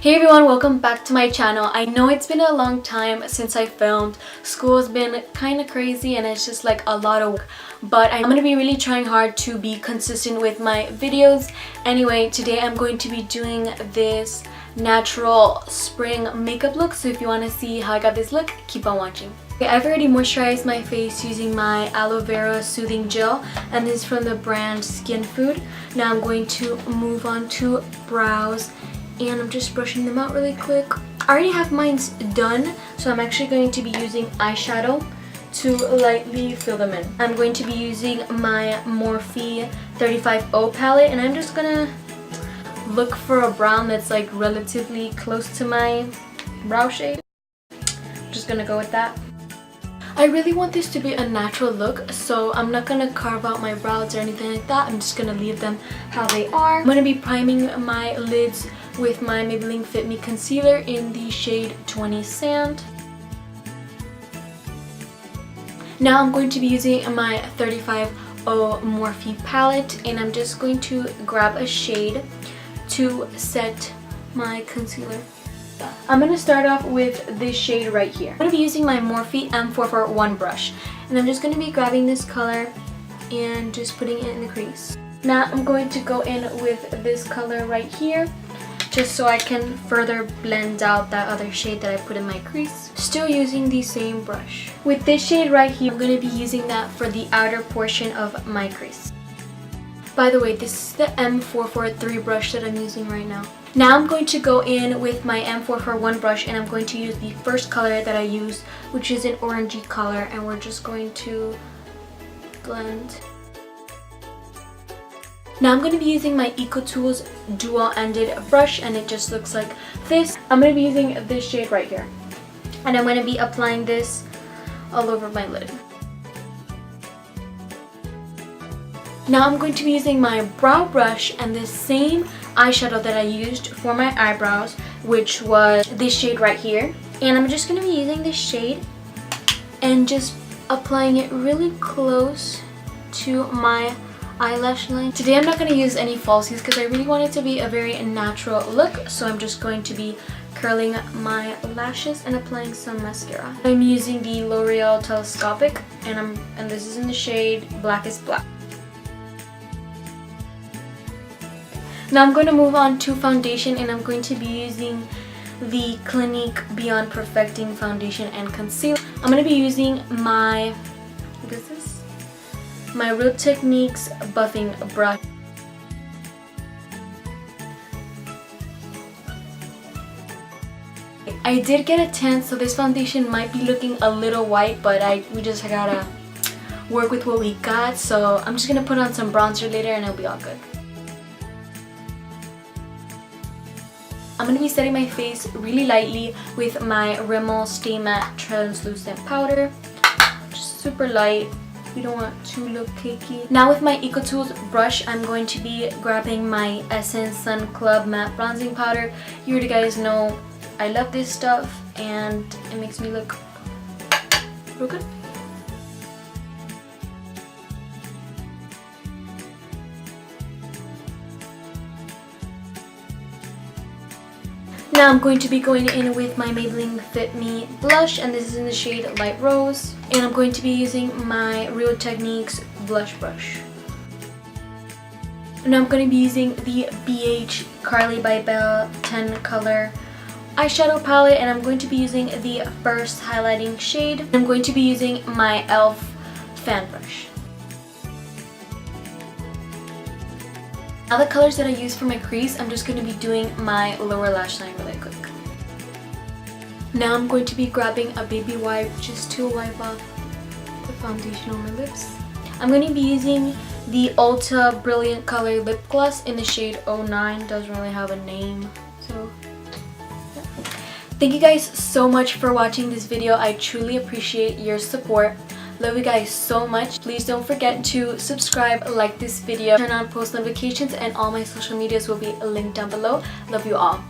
Hey everyone, welcome back to my channel. I know it's been a long time since I filmed. School's been kind of crazy and it's just like a lot of work, but I'm going to be really trying hard to be consistent with my videos. Anyway, today I'm going to be doing this natural spring makeup look, so if you want to see how I got this look, keep on watching. Okay, I've already moisturized my face using my aloe vera soothing gel, and this is from the brand Skinfood. Now I'm going to move on to brows, and I'm just brushing them out really quick. I already have mine done, so I'm actually going to be using eyeshadow to lightly fill them in. I'm going to be using my Morphe 35O palette, and I'm just gonna look for a brown that's like relatively close to my brow shade. I'm just gonna go with that. I really want this to be a natural look, so I'm not gonna carve out my brows or anything like that. I'm just gonna leave them how they are. I'm gonna be priming my lids with my Maybelline Fit Me concealer in the shade 20 Sand. Now I'm going to be using my 35O Morphe palette, and I'm just going to grab a shade to set my concealer. I'm going to start off with this shade right here. I'm going to be using my Morphe M441 brush, and I'm just going to be grabbing this color and just putting it in the crease. Now I'm going to go in with this color right here, just so I can further blend out that other shade that I put in my crease. Still using the same brush. With this shade right here, I'm going to be using that for the outer portion of my crease. By the way, this is the M443 brush that I'm using right now. Now I'm going to go in with my M441 brush, and I'm going to use the first color that I used, which is an orangey color, and we're just going to blend. Now I'm going to be using my EcoTools dual-ended brush, and it just looks like this. I'm going to be using this shade right here, and I'm going to be applying this all over my lid. Now I'm going to be using my brow brush and the same eyeshadow that I used for my eyebrows, which was this shade right here. And I'm just going to be using this shade and just applying it really close to my eyelash line. Today I'm not going to use any falsies because I really want it to be a very natural look, so I'm just going to be curling my lashes and applying some mascara. I'm using the L'Oreal Telescopic, and this is in the shade Blackest Black. Now I'm going to move on to foundation, and I'm going to be using the Clinique Beyond Perfecting Foundation and Concealer. I'm going to be using my, what is this? My Real Techniques buffing brush. I did get a tan, so this foundation might be looking a little white, but we just gotta work with what we got. So I'm just going to put on some bronzer later and it'll be all good. I'm going to be setting my face really lightly with my Rimmel Stay Matte Translucent Powder. Just super light. We don't want to look cakey. Now with my EcoTools brush, I'm going to be grabbing my Essence Sun Club Matte Bronzing Powder. You already guys know I love this stuff, and it makes me look real good. Now I'm going to be going in with my Maybelline Fit Me blush, and this is in the shade Light Rose. And I'm going to be using my Real Techniques blush brush. And I'm going to be using the BH Carli Bybel 10 color eyeshadow palette, and I'm going to be using the first highlighting shade. I'm going to be using my e.l.f. fan brush. Now the colors that I use for my crease, I'm just going to be doing my lower lash line really quick. Now I'm going to be grabbing a baby wipe just to wipe off the foundation on my lips. I'm going to be using the Ulta Brilliant Color Lip Gloss in the shade 09. Doesn't really have a name, so yeah. Thank you guys so much for watching this video. I truly appreciate your support. Love you guys so much. Please don't forget to subscribe, like this video, turn on post notifications, and all my social medias will be linked down below. Love you all.